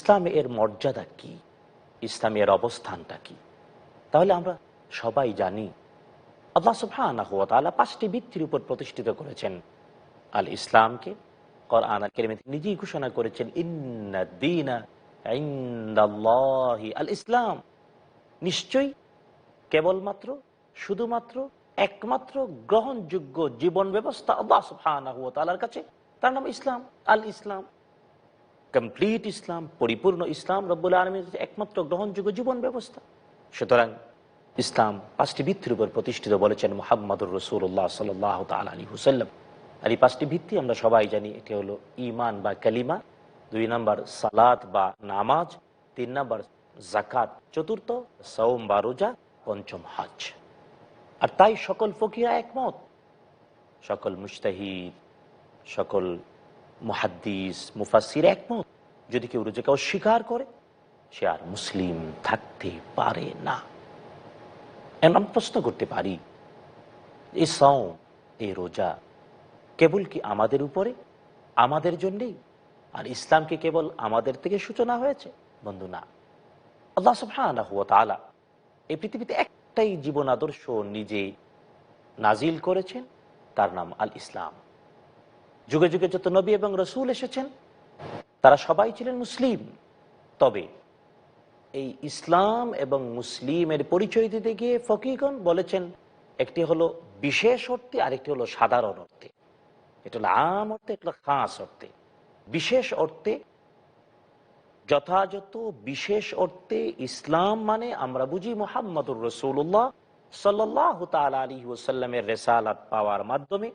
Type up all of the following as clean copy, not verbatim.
ইসলামে এর মর্যাদা কি, ইসলামের অবস্থানটা কি? তাহলে আমরা সবাই জানি আল্লাহ সুবহানাহু ওয়া তাআলা 5টি ভিত্তির উপর প্রতিষ্ঠিত করেছেন আল ইসলামকে। কোরআন আল কারীমে নিজেই ঘোষণা করেছেন, ইন্নাদ-দীনা ইনদাল্লাহি আল ইসলাম। নিশ্চয়ই, কেবলমাত্র, শুধুমাত্র, একমাত্র গ্রহণযোগ্য জীবন ব্যবস্থা আল্লাহ সুবহানাহু ওয়া তাআলার কাছে, তার নাম ইসলাম। আল ইসলাম, কমপ্লিট ইসলাম, পরিপূর্ণ ইসলাম রব্বুল আলামিনের কাছে একমাত্র গ্রহণযোগ্য জীবন ব্যবস্থা। সুতরাং ইসলাম 5টি ভিত্তির উপর প্রতিষ্ঠিত বলেছেন মুহাম্মদুর রাসূলুল্লাহ সাল্লাল্লাহু তাআলা আলাইহি ওয়াসাল্লাম। আর এই 5টি ভিত্তি আমরা সবাই জানি। এটি হলো ঈমান বা কালিমা, 2 নম্বর সালাত বা নামাজ, 3 নম্বর যাকাত, চতুর্থ সাওম বা রোজা, পঞ্চম হজ। আর তাই সকল ফকিহা একমত, সকল মুজতাহিদ, সকল মুহাদ্দিস, মুফাসসির একমত, যদি কেউ রোজাকে অস্বীকার করে সে আর মুসলিম থাকতে পারে না। এখন আমি প্রশ্ন করতে পারি, এই সাওম, এই রোজা কেবল কি আমাদের উপরে, আমাদের জন্যেই? আর ইসলাম কি কেবল আমাদের থেকে সূচনা হয়েছে? বন্ধু, না। আল্লাহ সুবহানাহু ওয়া তাআলা এই পৃথিবীতে একটাই জীবন আদর্শ নিজে নাজিল করেছেন, তার নাম আল ইসলাম। যুগে যুগে যত নবী এবং রসুল এসেছেন তারা সবাই ছিলেন মুসলিম। তবে এই ইসলাম এবং মুসলিমের পরিচয় দিতে গিয়ে ফকিহগণ বলেছেন, একটি হলো বিশেষ অর্থে, আরেকটি হলো সাধারণ অর্থে। এটা হলো আম অর্থে, এটা হলো খাস অর্থে। বিশেষ অর্থে, যথাযথ বিশেষ অর্থে ইসলাম মানে আমরা বুঝি মুহাম্মদুর রাসূলুল্লাহ সাল্লাল্লাহু তাআলা আলাইহি ওয়াসাল্লামের রিসালাত পাওয়ার মাধ্যমে,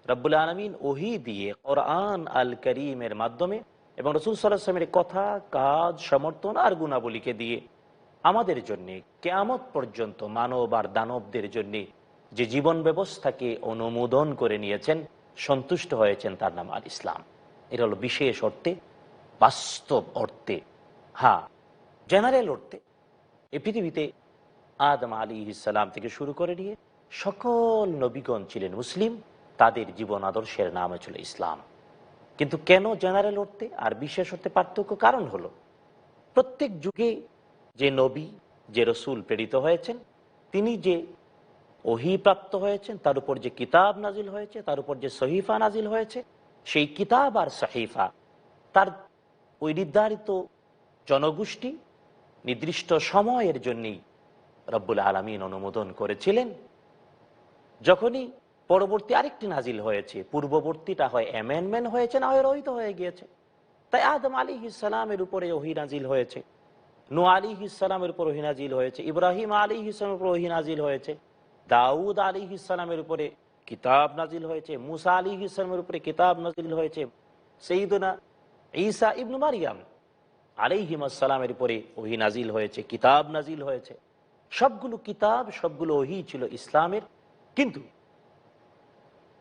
রব্বুল আলামিন ওহী দিয়ে কোরআন আল কারীমের মাধ্যমে এবং রাসূল সাল্লাল্লাহু আলাইহি ওয়াসাল্লামের কথা, কাজ, সমর্থন আর গুণাবলীকে দিয়ে আমাদের জন্য কিয়ামত পর্যন্ত মানব আর দানবদের জন্য যে জীবন ব্যবস্থাকে অনুমোদন করে নিয়েছেন, সন্তুষ্ট হয়েছেন, তার নাম আল ইসলাম। এটা হলো বিশেষ অর্থে, বাস্তব অর্থে। হ্যাঁ, জেনারেল অর্থে এই পৃথিবীতে আদম আলাইহিস সালাম থেকে শুরু করে নিয়ে সকল নবীগণ ছিলেন মুসলিম, তাদের জীবন আদর্শের নাম ছিল ইসলাম। কিন্তু কেন জেনারেল অর্থে আর বিশেষ অর্থে পার্থক্য? কারণ হলো প্রত্যেক যুগে যে নবী, যে রসুল প্রেরিত হয়েছেন, তিনি যে ওহী প্রাপ্ত হয়েছেন, তার উপর যে কিতাব নাজিল হয়েছে, তার উপর যে সহিফা নাজিল হয়েছে, সেই কিতাব আর সহিফা তার ওই নির্ধারিত জনগোষ্ঠী নির্দিষ্ট সময়ের জন্যই রব্বুল আলামিন অনুমোদন করেছিলেন। যখনই পরবর্তী আরেকটি নাজিল হয়েছে, পূর্ববর্তীটা হয় অ্যামেন্ডমেন্ট হয়েছে, না হয় রহিত হয়ে গিয়েছে। তাই আদম আলাইহিস সালামের উপরে ওহী নাজিল হয়েছে, নূহ আলাইহিস সালামের উপর ওহী নাজিল হয়েছে, ইব্রাহিম আলাইহিস সালামের উপর ওহী নাজিল হয়েছে, দাউদ আলাইহিস সালামের উপরে কিতাব নাজিল হয়েছে, মুসা আলাইহিস সালামের উপরে কিতাব নাজিল হয়েছে, সাইয়্যিদুনা ঈসা ইবনে মারইয়াম আলাইহিস সালামের উপরে ওহী নাজিল হয়েছে, কিতাব নাজিল হয়েছে। সবগুলো কিতাব, সবগুলো ওহী ছিল ইসলামের। কিন্তু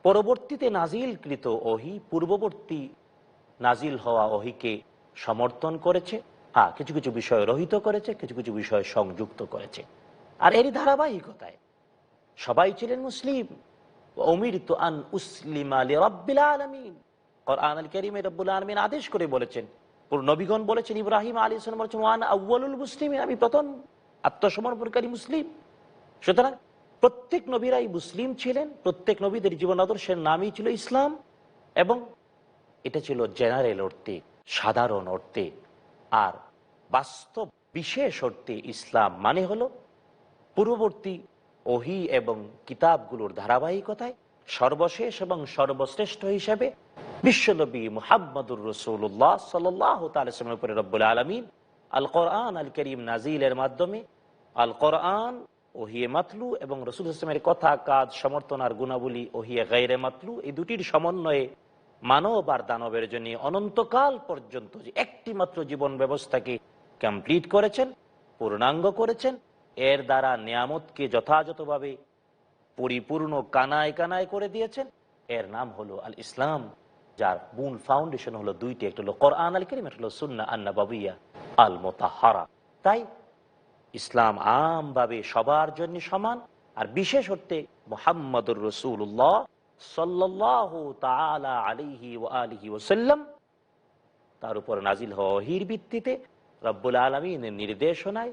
পরবর্তীতে নাজিলকৃত ওহী পূর্ববর্তী নাজিল হওয়া ওহীকে সমর্থন করেছে। হ্যাঁ, কিছু কিছু বিষয় রহিত করেছে, কিছু কিছু বিষয় সংযুক্ত করেছে। আর এরই ধারাবাহিকতায় সবাই ছিলেন মুসলিম। উমিরতু আন উসলিমা লিরাব্বিল আলামিন। কোরআন আল কারীমে রব্বুল আলামিন আদেশ করে বলেছেন, নবীগণ বলেছেন, ইব্রাহিম আলাইহিস সালাম বলেছেন, ওয়া আনা আউয়ালুল মুসলিমিন, আমি প্রথম আত্মসমর্পণকারী মুসলিম। সুতরাং প্রত্যেক নবীরাই মুসলিম ছিলেন, প্রত্যেক নবীদের জীবন আদর্শের নামই ছিল ইসলাম। এবং এটা ছিল জেনারেল অর্থে, সাধারণ অর্থে। আর বাস্তব বিশেষ অর্থে ইসলাম মানে হলো পূর্ববর্তী ওহী এবং কিতাবগুলোর ধারাবাহিকতায় সর্বশেষ এবং সর্বশ্রেষ্ঠ হিসেবে বিশ্বনবী মুহাম্মদুর রাসূলুল্লাহ সাল্লাল্লাহু তাআলা আলাইহি ওয়াসাল্লামের উপরে রব্বুল আলামিন আল কোরআন আল কারীম নাজিলের মাধ্যমে আল কোরআন ওহিয়ে মাতলু এবং রাসূল সাল্লাল্লাহু আলাইহি ওয়াসাল্লামের কথা, কাজ, সমর্থন আর গুণাবলী ওহিয়ে গায়রে মাতলু, এই দুটির সমন্বয়ে মানব আর দানবের জন্য অনন্তকাল পর্যন্ত যে একটি মাত্র জীবন ব্যবস্থাকে কমপ্লিট করেছেন, পূর্ণাঙ্গ করেছেন। এর দ্বারা নিয়ামতকে যথাযথভাবে পরিপূর্ণ কানায় কানায় করে দিয়েছেন। এর নাম হলো আল ইসলাম, যার মূল ফাউন্ডেশন হলো দুইটি, একটা হলো কোরআন আল কারীম, একটা হলো সুন্নাহ আন-নবওয়িয়া আল মুতাহহারা। তাই ইসলাম আমভাবে সবার জন্য সমান, আর বিশেষ অর্থে মুহাম্মদুর রাসূলুল্লাহ সাল্লাল্লাহু তাআলা আলাইহি ওয়া আলিহি ওয়াসাল্লাম তার উপর নাজিল হওয়া ওহীর ভিত্তিতে রব্বুল আলামিনের নির্দেশনায়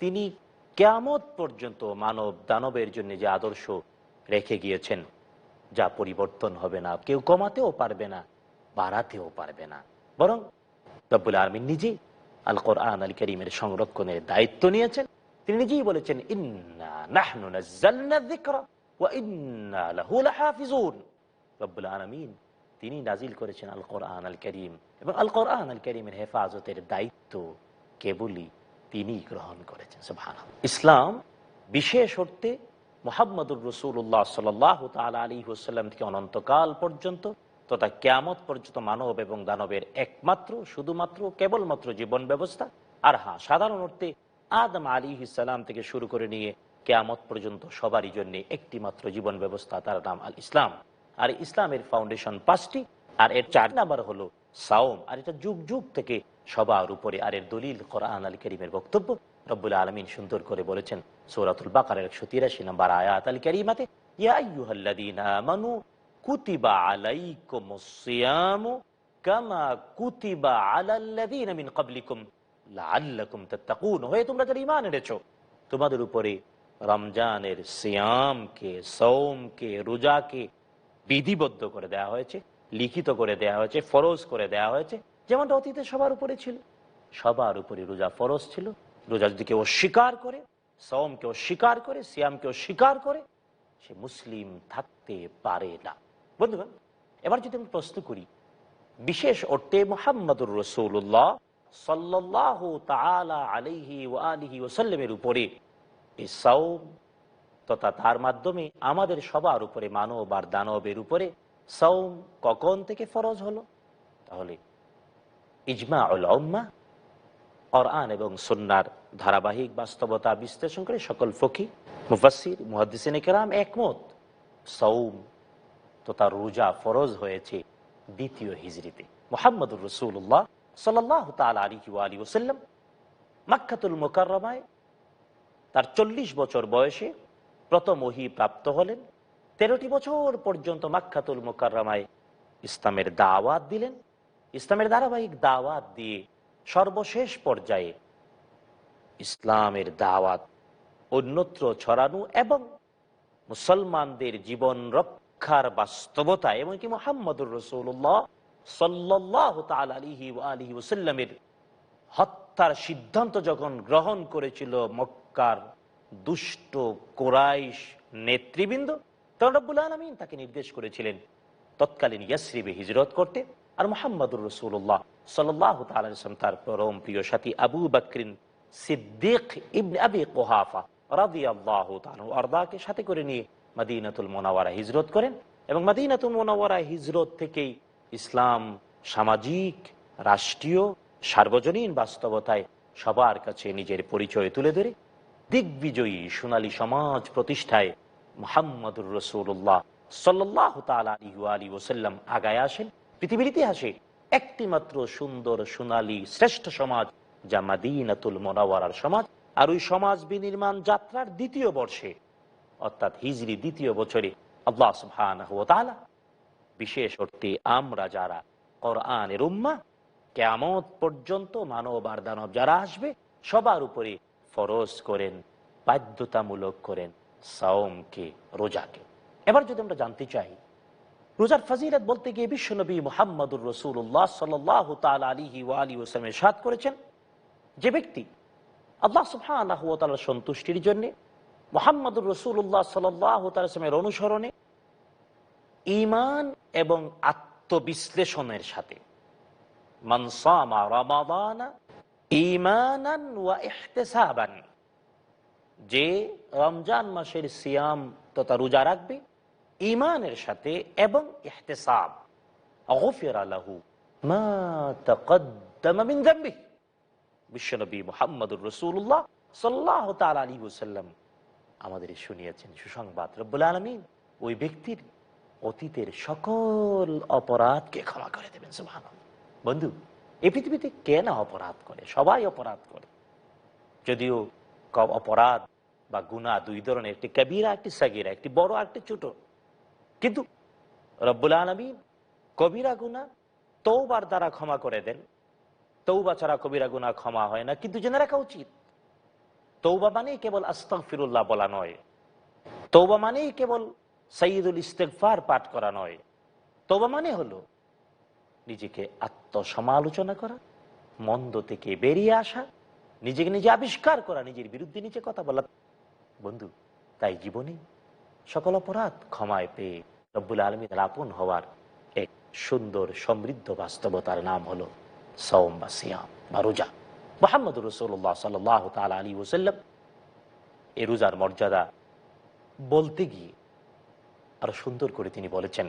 তিনি কিয়ামত পর্যন্ত মানব দানবের জন্য যে আদর্শ রেখে গিয়েছেন, যা পরিবর্তন হবে না, কেউ কমাতেও পারবে না, বাড়াতেও পারবে না। বরং রব্বুল আলামিন নিজেই আল কোরআন আল কারীমের সংরক্ষণের দায়িত্ব নিয়েছেন। তিনি নিজেই বলেছেন, ইন্না নাহনু নাযালনা যিকরা ওয়া ইন্না লাহু লাহাফিজুন। রব্বুল আলামিন তিনি নাজিল করেছেন আল কোরআন আল কারীম, এবং আল কোরআন আল কারীমের হেফাজতের দায়িত্ব কেবলই তিনি গ্রহণ করেছেন। সুবহানাল্লাহ। ইসলাম বিশেষ অর্থে মুহাম্মদুর রাসূলুল্লাহ সাল্লাল্লাহু তাআলা আলাইহি ওয়াসাল্লাম থেকে অনন্তকাল পর্যন্ত তথা কিয়ামত পর্যন্ত মানব এবং দানবের একমাত্র, শুধুমাত্র, কেবলমাত্র জীবন ব্যবস্থা। আর হ্যাঁ, সাধারণ অর্থে আদম আলাইহিস সালাম থেকে শুরু করে নিয়ে কিয়ামত পর্যন্ত সবারই জন্য একটি মাত্র জীবন ব্যবস্থা, তার নাম আল ইসলাম। আর ইসলামের ফাউন্ডেশন 5টি, আর এর 4 নাম্বার হলো সাওম। আর এটা যুগ যুগ থেকে সবার উপরে। আর এর দলিল কোরআন আল কারীমের বক্তব্য। রব্বুল আলামিন সুন্দর করে বলেছেন সূরাতুল বাকারার 183 নম্বর আয়াত আল কারীমাতে, ইয়া আইয়ুহাল্লাযীনা আমানু কুতিবা আলাইকুমুস সিয়ামু কামা কুতিবা আলাল্লাযীনা মিন ক্বাবলিকুম লাআল্লাকুম তাত্তাকুন। হয়ে তোমরা যারা ঈমান এনেছো, তোমাদের উপরে রমজানের সিয়ামকে, সওমকে, রোজাকে বিধিবদ্ধ করে দেওয়া হয়েছে, লিখিত করে দেওয়া হয়েছে, ফরজ করে দেওয়া হয়েছে, যেমনটা অতীতে সবার উপরে ছিল। সবার উপরে রোজা ফরজ ছিল। রোজা যদি কেউ অস্বীকার করে, সওমকে অস্বীকার করে, সিয়ামকে অস্বীকার করে, সে মুসলিম থাকতে পারে না। বন্ধুগণ, এবার যদি আমি প্রশ্ন করি, বিশেষ অর্থে মুহাম্মদুর রাসূলুল্লাহ সাল্লাল্লাহু তাআলা আলাইহি ওয়া আলিহি ওয়াসাল্লামের উপরে এই সাওম তথা তার মাধ্যমে আমাদের সবার উপরে, মানব আর দানবের উপরে সাওম কখন থেকে ফরজ হলো? তাহলে ইজমাউল উম্মাহ, কোরআন এবং সুন্নাহর ধারাবাহিক বাস্তবতা বিশ্লেষণ করে সকল ফকিহ, মুফাসসির, মুহাদ্দিসিনে কেরাম একমত, সাওম তথা রোজা ফরজ হয়েছে 2য় হিজরিতে। মুহাম্মদুর রাসূলুল্লাহ সাল্লাল্লাহু তাআলা আলাইহি ওয়া আলিহি ওয়াসাল্লাম মক্কাতুল মুকাররমায় তার 40 বছর বয়সে প্রথম ওহী প্রাপ্ত হলেন। 13টি বছর পর্যন্ত মক্কাতুল মুকাররমায় ইসলামের দাওয়াত দিলেন। ইসলামের ধারাবাহিক দাওয়াত দিয়ে সর্বশেষ পর্যায়ে ইসলামের দাওয়াত অন্যত্র ছড়ানো এবং মুসলমানদের জীবন রক্ষার বাস্তবতা, এমনকি মুহাম্মদুর রাসূলুল্লাহ সাল্লাল্লাহু তাআলা আলাইহি ওয়া আলিহি ওয়াসাল্লামের হত্যার সিদ্ধান্ত যখন গ্রহণ করেছিল মক্কার দুষ্ট কুরাইশ নেতৃবৃন্দ, তখন রব্বুল আলামিন তাকে নির্দেশ করেছিলেন তৎকালীন ইয়াসরিবে হিজরত করতে। আর মুহাম্মদুর রাসূলুল্লাহ সাল্লাল্লাহু তাআলা আলাইহি ওয়াসাল্লাম তার পরম প্রিয় সাথী আবু বকর সিদ্দিক ইবনে আবি কুহাফা রাদিয়াল্লাহু তাআলা আরদাকে সাথে করে নিয়ে মদিনাতুল মুনাওয়ারা হিজরত করেন। এবং মদিনাতুল মুনাওয়ারা হিজরত থেকেই ইসলাম সামাজিক, রাষ্ট্রীয়, সার্বজনীন বাস্তবতায় সবার কাছে নিজের পরিচয় তুলে ধরে দিগ্বিজয়ী সোনালী সমাজ প্রতিষ্ঠায় মুহাম্মদুর রাসূলুল্লাহ সাল্লাল্লাহু তাআলা আলাইহি ওয়া আলিহি ওয়াসাল্লাম আগায় আসেন। পৃথিবীর ইতিহাসে একটি মাত্র সুন্দর, সোনালী, শ্রেষ্ঠ সমাজ, যা মদিনাতুল মুনাওয়ারার সমাজ। আর ওই সমাজ বিনির্মাণ যাত্রার 2য় বর্ষে, অর্থাৎ হিজরি 2য় বছরে, আল্লাহ সুবহানাহু ওয়া তাআলা বিশেষ অর্থে আমরা যারা কোরআনের উম্মাহ, কিয়ামত পর্যন্ত মানব আর দানব যারা আসবে সবার উপরে ফরজ করেন, বাধ্যতামূলক করেন সাওমকে, রোজাকে। এবার যদি আমরা জানতে চাই রোজার ফজিলত বলতে গিয়ে বিশ্বনবী মুহাম্মদুর রাসূলুল্লাহ সাল্লাল্লাহু তাআলা আলাইহি ওয়া আলিহি ওয়াসাল্লাম ইরশাদ করেছেন, যে ব্যক্তি আল্লাহ সুবহানাহু ওয়া তাআলার সন্তুষ্টির জন্য মুহাম্মদুর রাসূলুল্লাহ সাল্লাল্লাহু তাআলা সাল্লামের অনুসরণে ঈমান এবং আত্মবিশ্লেষণের সাথে মান সামা রমাদানা ঈমানান ওয়া ইহতিসাবান, যে রমজান মাসের সিয়াম তথা রোজা রাখবে ঈমানের সাথে এবং ইহতিসাব, গুফিরা লাহু মা তাকদ্দামা মিন যামবিহি। বিশ্বনবী মুহাম্মদুর রাসূলুল্লাহ সাল্লাল্লাহু তাআলা আলাইহি ওয়াসাল্লাম আমাদের শুনিয়েছেন সুসংবাদ, রব্বুল আলামিন ওই ব্যক্তির অতীতের সকল অপরাধকে ক্ষমা করে দেবেন। সুবহানাল্লাহ। বন্ধু, এই পৃথিবীতে কে না অপরাধ করে? সবাই অপরাধ করে। যদিও অপরাধ বা গুনাহ 2 ধরনের, একটি কবিরা, একটি সাগীরা, একটি বড়, একটি ছোট। কিন্তু রব্বুল আলামিন কবিরা গুনাহ তওবার দ্বারা ক্ষমা করে দেন, তৌবা ছাড়া কবিরা গুনাহ ক্ষমা হয় না। কিন্তু জেনে রাখা উচিত, তৌবা মানেই কেবল আস্তাগফিরুল্লাহ বলা নয়, তৌবা মানেই কেবল সাইয়্যিদুল ইস্তিগফার পাঠ করা নয়। তৌবা মানে হলো নিজেকে আত্মসমালোচনা করা, মন্দ থেকে বেরিয়ে আসা, নিজেকে নিজে আবিষ্কার করা, নিজের বিরুদ্ধে নিজে কথা বলা। বন্ধু, তাই জীবনে সকল অপরাধ ক্ষমায় পেয়ে রব্বুল আলামিনের আপন হওয়ার এক সুন্দর সমৃদ্ধ বাস্তবতার নাম হলো সাওম বা সিয়াম বা রোজা। মুহাম্মদুর রাসূলুল্লাহ সাল্লাল্লাহু তাআলা আলাইহি ওয়াসাল্লাম এই রোজার মর্যাদা বলতে গিয়ে আরো সুন্দর করে তিনি বলেছেন,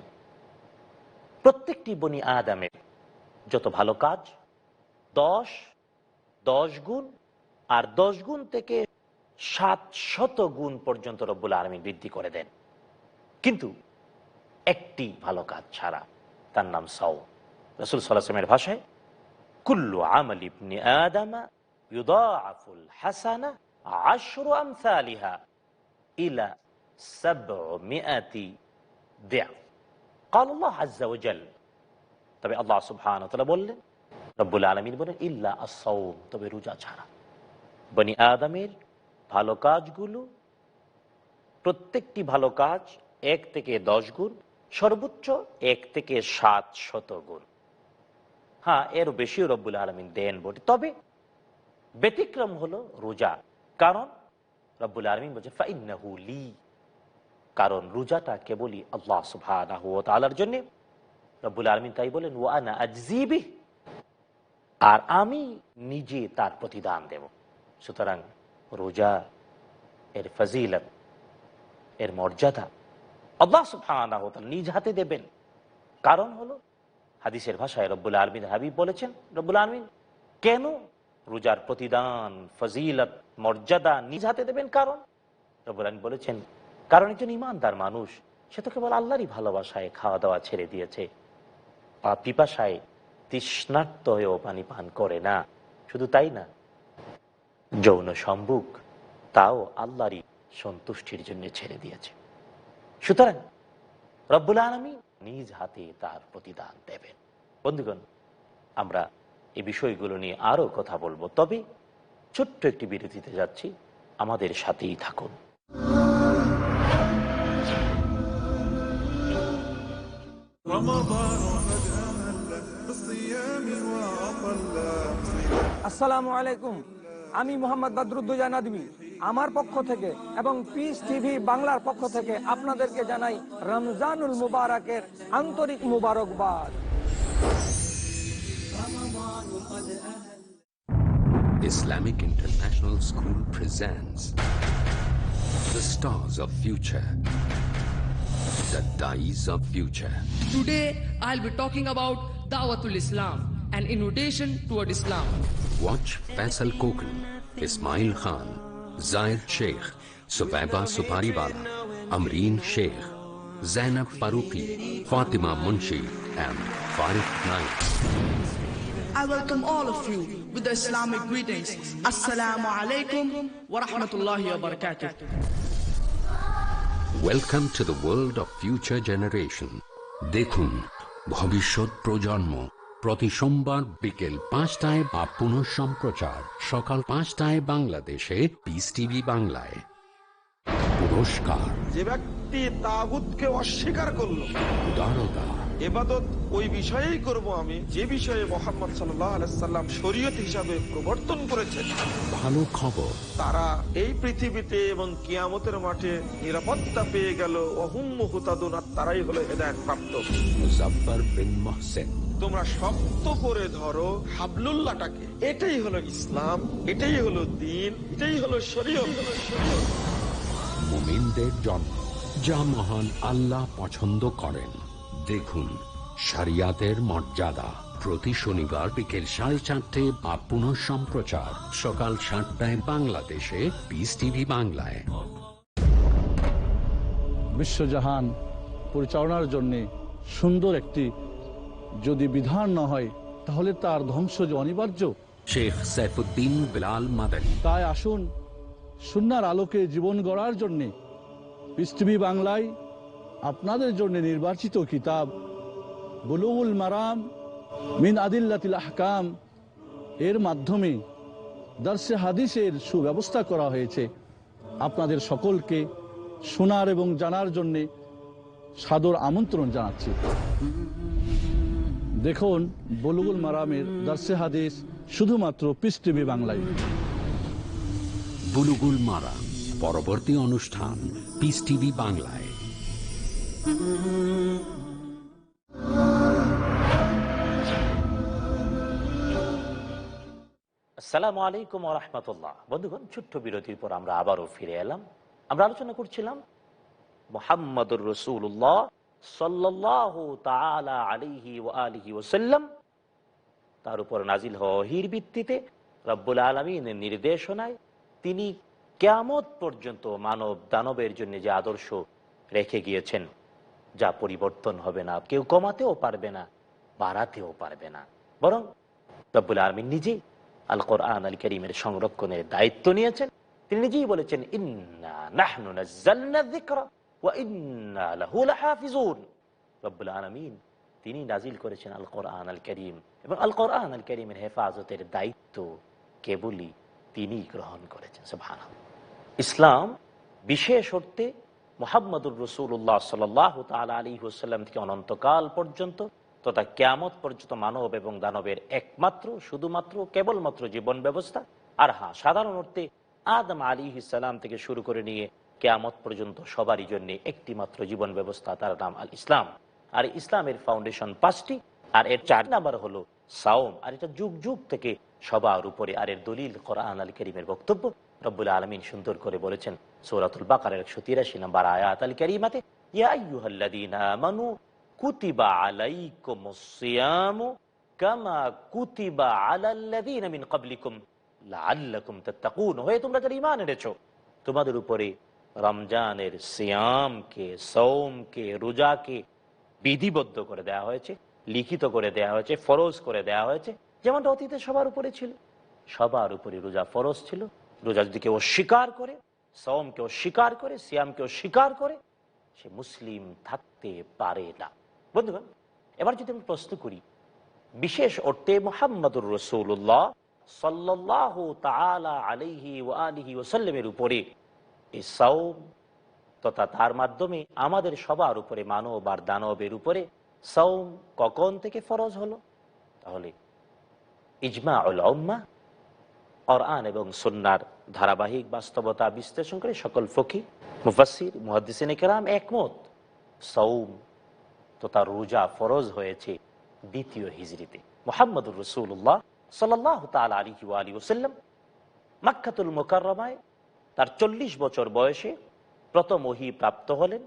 প্রত্যেকটি বনি আদমের যত ভালো কাজ 10 গুণ আর 10 গুণ থেকে 700 গুণ পর্যন্ত রব্বুল আলামিন বৃদ্ধি করে দেন, কিন্তু একটি ভালো কাজ ছাড়া, তার নাম সাওম। রাসূল সাল্লাল্লাহু আলাইহি ওয়াসাল্লামের ভাষায়, কুল্লু আমাল ইবনি আদম ইউদাআফুল হাসানা 10 আমসালিহা ইলা 700 দি'ফ। ক্বাল আল্লাহু আযজা ওয়া জাল, তবে আল্লাহ সুবহানাহু ওয়া তাআলা বললেন, রব্বুল আলামিন বলেন, ইল্লা আস-সাওম, তবে রোজা ছাড়া। বনি আদমের ভালো কাজগুলো, প্রত্যেকটি ভালো কাজ 1 থেকে 10 গুণ, সর্বোচ্চ 1 থেকে 700 গুণ। হ্যাঁ, এর বেশিও রব্বুল আলামিন দেন বটে, তবে ব্যতিক্রম হলো রোজা। কারণ রব্বুল আলামিন বলছে ফাইন্নাহু লি, কারণ রোজাটা কেবলই আল্লাহ সুবহানাহু ওয়া তাআলার জন্য। রব্বুল আলামিন তাই বলেন, ওয়া আনা আজজি বিহি, আর আমি নিজে তার প্রতিদান দেব। সুতরাং রোজা এর ফজিলত, এর মর্যাদা আল্লাহ সুবহানাহু ওয়া তাআলা নিজ হাতে দেবেন। কারণ হলো, হাদিসের ভাষায় রব্বুল আলামিন হাবিব বলেছেন, রব্বুল আলামিন কেন রোজার প্রতিদান, ফজিলত, মর্যাদা নিজ হাতে দেবেন? কারণ রব্বুল আলামিন বলেছেন, কারণ একজন ঈমানদার মানুষ সে তো কেবল আল্লাহরই ভালোবাসায় খাওয়া দাওয়া ছেড়ে দিয়েছে, পিপাসায় তৃষ্ণার্ত হয়েও পানি পান করে না। শুধু তাই না, যৌন সম্ভোগ তাও আল্লাহরই সন্তুষ্টির জন্য ছেড়ে দিয়েছে। সুতরাং রব্বুল আলামিন নিজ হাতে তার প্রতিদান দেবেন। বন্ধুগণ, আমরা এই বিষয়গুলো নিয়ে আরো কথা বলবো, তবে ছোট্ট একটি বিরতিতে যাচ্ছি, আমাদের সাথেই থাকুন। আসসালামু আলাইকুম, আমি মোহাম্মদ বদরুদ্দোজা নদভী আমার পক্ষ থেকে এবং পিস টিভি বাংলার পক্ষ থেকে আপনাদেরকে জানাই রমজানুল মুবারকের আন্তরিক মুবারকবাদ। Islamic International School presents The Stars of Future, The Dyes of Future. Today, I'll be talking about Dawatul Islam, an invitation toward Islam. Watch Faisal Kokan, Ismail Khan, Zahid Sheikh, Subaiba Subhariwala, Amreen Sheikh, Zainab Faruqi, Fatima Munshi, and Farid Naik. I welcome all of you with the Islamic greetings. Assalamu alaikum wa rahmatullahi wa barakatuh. Welcome to the world of future generation. দেখুন ভবিষ্যৎ প্রজন্ম, প্রতি সোমবার বিকেল 5টায় বা পুনঃ সম্প্রচার সকাল 5টায় বাংলাদেশে পিস টিভি বাংলায়। পুরস্কার, যে ব্যক্তি তাগুতকে অস্বীকার করলো, উদারতা, ইবাদত ওই বিষয়েই করব আমি যে বিষয়ে মুহাম্মদ সাল্লাল্লাহু আলাইহি সাল্লাম শরীয়ত হিসাবে প্রবর্তন করেছেন। ভালো খবর, তারা এই পৃথিবীতে এবং কিয়ামতের মাঠে নিরাপত্তা পেয়ে গেল। ওহুম মুহতাদুন, তারাই হলো হেদায়েত প্রাপ্ত। মুজাফফর বিন মুহসিন। তোমরা শক্ত করে ধরো হাবলুল্লাহটাকে, এটাই হলো ইসলাম, এটাই হলো দ্বীন, এটাই হলো শরীয়ত। মুমিনদের জন্ম, যা মহান আল্লাহ পছন্দ করেন। দেখুন শরিয়াতের মর্যাদা, প্রতি শনিবার বিকেল 4:30 বা পুনঃ সম্প্রচার সকাল 7টায় বাংলাদেশে পিস টিভি বাংলায়। বিশ্বজাহান পরিচালনার জন্য সুন্দর একটি যদি বিধান না হয়, তাহলে তার ধ্বংস যে অনিবার্য। শেখ সাইফুদ্দিন বিলাল মাদানী। তাই আসুন, সুন্নাহর আলোকে জীবন গড়ার জন্য পিস টিভি বাংলায় আপনাদের জন্য নির্বাচিত কিতাব বুলুগুল মারাম মিন আদিল্লাতিল আহকাম এর মাধ্যমে দার্সে হাদিসের সুব্যবস্থা করা হয়েছে। আপনাদের সকলকে শোনার এবং জানার জন্যে সাদর আমন্ত্রণ জানাচ্ছি। দেখুন বুলুগুল মারামের দার্সে হাদিস শুধুমাত্র পিস টিভি বাংলায়। বুলুগুল মারাম, পরবর্তী অনুষ্ঠান পিস টিভি বাংলায়। আসসালামু আলাইকুম ওয়া রাহমাতুল্লাহ। বন্ধুগণ, ছোট্ট বিরতির পর আমরা আবারও ফিরে এলাম। আমরা আলোচনা করছিলাম মুহাম্মদুর রাসূলুল্লাহ সাল্লাল্লাহু তাআলা আলাইহি ওয়া আলিহি ওয়াসাল্লাম, তার উপর নাজিল হওয়া ওহীর ভিত্তিতে রব্বুল আলামিনের নির্দেশনায় তিনি কিয়ামত পর্যন্ত মানব দানবের জন্য যে আদর্শ রেখে গিয়েছেন, যা পরিবর্তন হবে না, কেউ কমাতেও পারবে না, বাড়াতেও পারবে না, বরং রব্বুল আলামিন নিজেই আল কোরআন আল কারীমের সংরক্ষণের দায়িত্ব নিয়েছেন। তিনি নিজেই বলেছেন, ইন্না নাহনু নাযালনা যিকরা ওয়া ইন্না লাহু লাহাফিজুন। রব্বুল আলামিন তিনি নাজিল করেছেন আল কোরআন আল কারীম, এবং আল কোরআন আল কারীমের হেফাজতের দায়িত্ব কেবলই তিনি গ্রহণ করেছেন। সুবহানাল্লাহ। ইসলাম বিশেষ অর্থে মুহাম্মদুর রাসূলুল্লাহ সাল্লাল্লাহু তাআলা আলাইহি ওয়াসাল্লাম থেকে অনন্তকাল পর্যন্ত তথা কিয়ামত পর্যন্ত মানব এবং দানবের একমাত্র, শুধুমাত্র, কেবলমাত্র জীবন ব্যবস্থা। আর হ্যাঁ, সাধারণ অর্থে আদম আলাইহিস সালাম থেকে শুরু করে নিয়ে কিয়ামত পর্যন্ত সবারই জন্য একটি মাত্র জীবন ব্যবস্থা, তার নাম আল ইসলাম। আর ইসলামের ফাউন্ডেশন 5টি, আর এর 4 নাম্বার হলো সাওম। আর এটা যুগ যুগ থেকে সবার উপরে। আর এর দলিল কোরআন আল কারীমের বক্তব্য। রব্বুল আলামিন সুন্দর করে বলেছেন সূরাতুল বাকারার 183 নম্বর আয়াত আল কারীমাতে, ইয়া আইয়ুহাল্লাযীনা আমানু কুতিবা আলাইকুমুস সিয়ামু কামা কুতিবা আলাল্লাযীনা মিন ক্বাবলিকুম লাআল্লাকুম তাত্তাকুন। হয়ে তোমরা যারা ঈমান এনেছো, তোমাদের উপরে রমজানের সিয়ামকে, সওমকে, রোজাকে বিধিবদ্ধ করে দেওয়া হয়েছে, লিখিত করে দেওয়া হয়েছে, ফরজ করে দেওয়া হয়েছে, যেমনটা অতীতে সবার উপরে ছিল। সবার উপরে রোজা ফরজ ছিল। রোজা যদি কেউ অস্বীকার করে, সওমকে অস্বীকার করে, সিয়ামকে অস্বীকার করে, সে মুসলিম থাকতে পারে না। বন্ধুগণ, এবার যদি আমি প্রশ্ন করি, বিশেষ অর্থে মুহাম্মদুর রাসূলুল্লাহ সাল্লাল্লাহু তাআলা আলাইহি ওয়া আলিহি ওয়াসাল্লামের উপরে এই সাওম তথা তার মাধ্যমে আমাদের সবার উপরে, মানব আর দানবের উপরে সাওম কখন থেকে ফরজ হলো? তাহলে ইজমাউল উম্মাহ, কোরআন এবং সুন্নাহর ধারাবাহিক বাস্তবতা বিশ্লেষণ করে সকল ফকিহ, মুফাসসির, মুহাদ্দিসিনে কেরাম একমত, সাওম তথা রোজা ফরজ হয়েছে 2য় হিজরিতে। মুহাম্মদুর রাসূলুল্লাহ সাল্লাল্লাহু তাআলা আলাইহি ওয়া আলিহি ওয়াসাল্লাম মক্কাতুল মুকাররমায় তার 40 বছর বয়সে প্রথম ওহী প্রাপ্ত হলেন।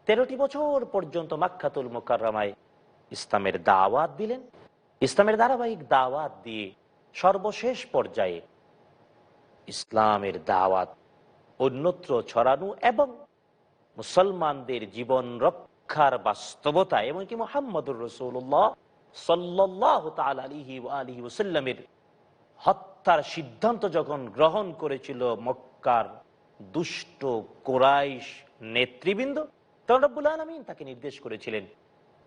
13টি বছর পর্যন্ত মক্কাতুল মুকাররমায় ইসলামের দাওয়াত দিলেন। ইসলামের ধারাবাহিক দাওয়াত দিয়ে সর্বশেষ পর্যায়ে ইসলামের দাওয়াত অন্যত্র ছড়ানো এবং মুসলমানদের জীবন রক্ষার বাস্তবতা, এমনকি মুহাম্মদুর রাসূলুল্লাহ সাল্লাল্লাহু তাআলা আলাইহি ওয়া আলিহি ওয়াসাল্লামের হত্যার সিদ্ধান্ত যখন গ্রহণ করেছিল মক্কার দুষ্ট কুরাইশ নেতৃবৃন্দ, তখন রব্বুল আলামিন তাকে নির্দেশ করেছিলেন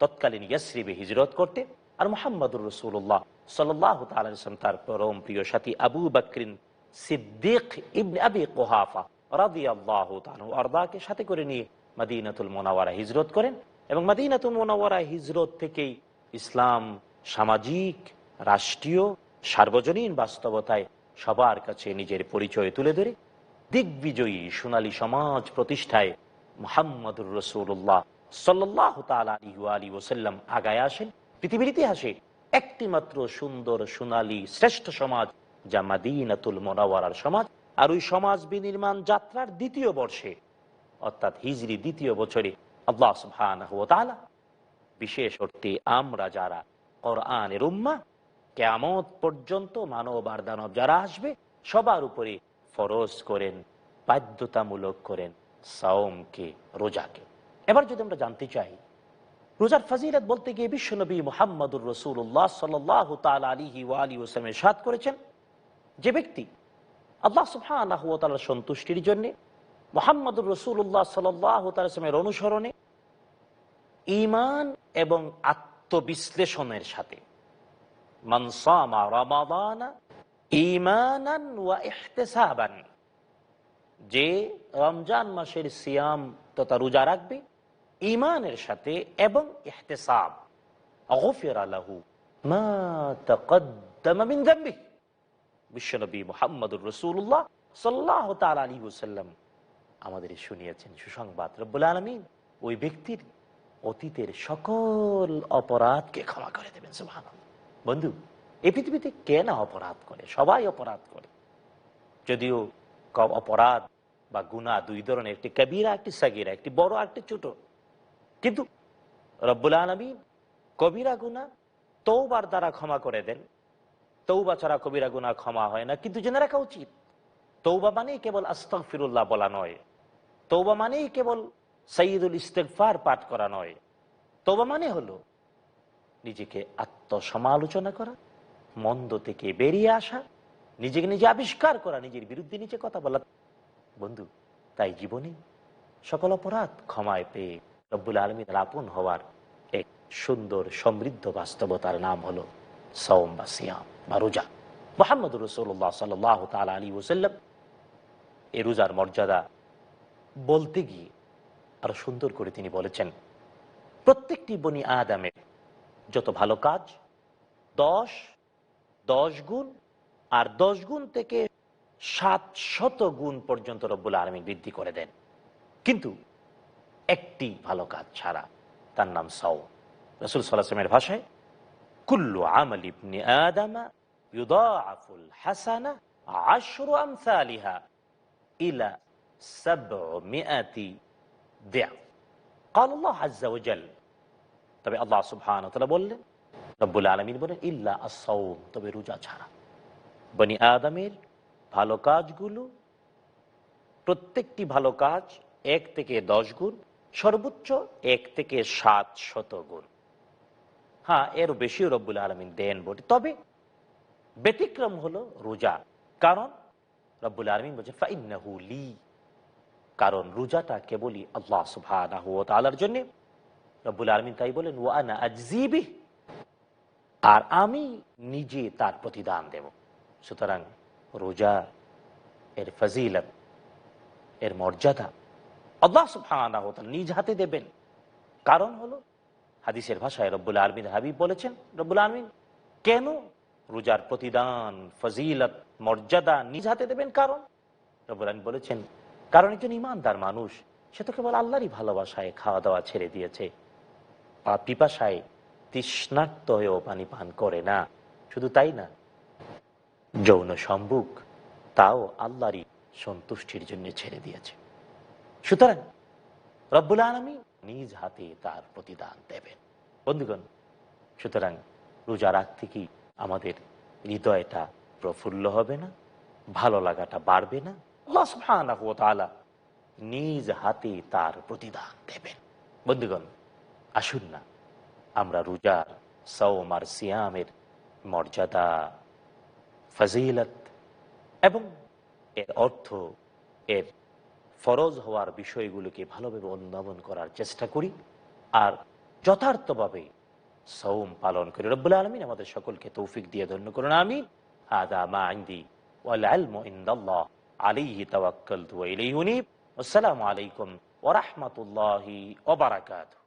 তৎকালীন ইয়াসরিবে হিজরত করতে। আর মুহাম্মদুর রাসূলুল্লাহ সাল্লাল্লাহু তাআলা আলাইহি ওয়াসাল্লাম তার পরম প্রিয় সাথী আবু বকর সিদ্দিক ইবনে আবি কুহাফা রাদিয়াল্লাহু তাআলা আরদাকে সাথে করে নিয়ে মদিনাতুল মুনাওয়ারা হিজরত করেন। এবং মদিনাতুল মুনাওয়ারা হিজরত থেকেই ইসলাম সামাজিক, রাষ্ট্রীয়, সার্বজনীন বাস্তবতায় সবার কাছে নিজের পরিচয় তুলে ধরে দিগ্বিজয়ী সোনালী সমাজ প্রতিষ্ঠায় মুহাম্মদুর রাসূলুল্লাহ সাল্লাল্লাহু তাআলা আলাইহি ওয়া আলিহি ওয়াসাল্লাম আগায় আসেন। পৃথিবীর ইতিহাসে একটি মাত্র সুন্দর, সোনালী, শ্রেষ্ঠ সমাজ, যা মদিনাতুল মুনাওয়ারার সমাজ। আর ওই সমাজ বিনির্মাণ যাত্রার 2য় বর্ষে, অর্থাৎ হিজরি 2য় বছরে, আল্লাহ সুবহানাহু ওয়া তাআলা বিশেষ অর্থে আমরা যারা কোরআনের উম্মাহ, কিয়ামত পর্যন্ত মানব আর দানব যারা আসবে সবার উপরে ফরজ করেন, বাধ্যতামূলক করেন সাওমকে, রোজাকে। এবার যদি আমরা জানতে চাই রোজার ফজিলত বলতে গিয়ে বিশ্বনবী মুহাম্মদুর রাসূলুল্লাহ সাল্লাল্লাহু তাআলা আলাইহি ওয়া আলিহি ওয়াসাল্লাম ইরশাদ করেছেন, যে ব্যক্তি আল্লাহ সুবহানাহু ওয়া তাআলার সন্তুষ্টির জন্য মুহাম্মদুর রাসূলুল্লাহ সাল্লাল্লাহু তাআলা সাল্লামের অনুসরণে ঈমান এবং আত্মবিশ্লেষণের সাথে মান সামা রমাদানা ঈমানান ওয়া ইহতিসাবান, যে রমজান মাসের সিয়াম তথা রোজা রাখবে ঈমানের সাথে এবং ইহতিসাব, গুফিরা লাহু মা তাকদ্দামা মিন যামবিহি। বিশ্বনবী মুহাম্মদুর রাসূলুল্লাহ সাল্লাল্লাহু তাআলা আলাইহি ওয়াসাল্লাম আমাদের শুনিয়েছেন সুসংবাদ, রব্বুল আলামিন ওই ব্যক্তির অতীতের সকল অপরাধকে ক্ষমা করে দেবেন। সুবহানাল্লাহ। বন্ধু, এই পৃথিবীতে কে না অপরাধ করে? সবাই অপরাধ করে। যদিও অপরাধ বা গুনাহ দুই ধরনের, একটি কবিরা, একটি সাগীরা, একটি বড়, একটি ছোট। কিন্তু রব্বুল আলামিন কবিরা গুনাহ তওবার দ্বারা ক্ষমা করে দেন। তওবা ছাড়া কবিরা গুনাহ ক্ষমা হয় না। কিন্তু জেনে রাখা উচিত, তওবা মানেই কেবল আস্তাগফিরুল্লাহ বলা নয়, তওবা মানেই কেবল সাইয়্যিদুল ইস্তিগফার পাঠ করা নয়। তওবা মানে হলো নিজেকে আত্মসমালোচনা করা, মন্দ থেকে বেরিয়ে আসা, নিজেকে নিজে আবিষ্কার করা, নিজের বিরুদ্ধে নিজে কথা বলা। বন্ধু, তাই জীবনে সকল অপরাধ ক্ষমায় পেয়ে রব্বুল আলামিনের আপন হওয়ার এক সুন্দর সমৃদ্ধ বাস্তবতার নাম হলো সাওম বা সিয়াম বা রোজা। মুহাম্মদুর রাসূলুল্লাহ সাল্লাল্লাহু তাআলা আলাইহি ওয়াসাল্লাম এই রোজার মর্যাদা বলতে গিয়ে আরো সুন্দর করে তিনি বলেছেন, প্রত্যেকটি বনি আদমের যত ভালো কাজ 10 গুণ আর 10 গুণ থেকে 700 গুণ পর্যন্ত রব্বুল আলামিন বৃদ্ধি করে দেন, কিন্তু একটি ভালো কাজ ছাড়া, তার নাম সাওম। রাসূল সাল্লাল্লাহু আলাইহি ওয়াসাল্লামের ভাষায়, কুল্লু আমালি ইবনি আদম ইউদাআফুল হাসানা 10 আমসালিহা ইলা 700 দি'ফ। قال الله عز وجل, তবে আল্লাহ সুবহানাহু ওয়া তাআলা বললেন, রব্বুল আলামিন বলেন, ইল্লা আস-সাওম, তবে রোজা ছাড়া। বনি আদমের ভালো কাজগুলো, প্রত্যেকটি ভালো কাজ 1 থেকে 10 গুণ, সর্বোচ্চ 1 থেকে 700 গুণ। হ্যাঁ, এর বেশিও রব্বুল আলামিন দেন বটে, তবে ব্যতিক্রম হলো রোজা। কারণ রব্বুল আলামিন বলেন ফাইন্নাহু লি, কারণ রোজাটা কেবলই আল্লাহ সুবহানাহু ওয়া তাআলার জন্য। রব্বুল আলামিন তাই বলেন, ওয়া আনা আজজি বিহি, আর আমি নিজে তার প্রতিদান দেব। সুতরাং রোজা এর ফজিলত, এর মর্যাদা আল্লাহ সুবহানাহু ওয়া তাআলা নিজ হাতে দেবেন। কারণ হলো, হাদিসের ভাষায় রব্বুল আলামিন হাবিব বলেছেন, রব্বুল আলামিন কেন রোজার প্রতিদান, ফজিলত, মর্যাদা নিজ হাতে দেবেন? কারণ রব্বুল আলামিন বলেছেন, কারণ একজন ঈমানদার মানুষ সে তো কেবল আল্লাহরই ভালোবাসায় খাওয়া দাওয়া ছেড়ে দিয়েছে, পিপাসায় তৃষ্ণার্ত হয়েও পানি পান করে না। শুধু তাই না, যৌন সম্ভোগ তাও আল্লাহরই সন্তুষ্টির জন্য ছেড়ে দিয়েছে। সুতরাং রব্বুল আলামিন নিজ হাতে তার প্রতিদান দেবেন। বন্ধুগণ, সুতরাং রোজা রাখতে কি আমাদের হৃদয়টা প্রফুল্ল হবে না? ভালো লাগাটা বাড়বে না? আল্লাহ সুবহানাহু ওয়া তাআলা নিজ হাতে তার প্রতিদান দেবেন। বন্ধুগণ, আসুন না আমরা রোজার, সাওম আর সিয়ামের মর্যাদা, ফজিলত এবং এর অর্থ, এর ফরজ হওয়ার বিষয়গুলোকে ভালোভাবে অনুধাবন করার চেষ্টা করি আর যথার্থভাবে সাওম পালন করি। রব্বুল আলামিন আমাদের সকলকে তৌফিক দিয়ে ধন্য করুন, আমিন। হাদা মা ইনদি ওয়াল ইলমু ইনদাল্লাহ আলাইহি তাওয়াক্কালতু ওয়া ইলাইহি উনীব। আসসালামু আলাইকুম ওয়া রাহমাতুল্লাহি ওয়া বারাকাতুহু।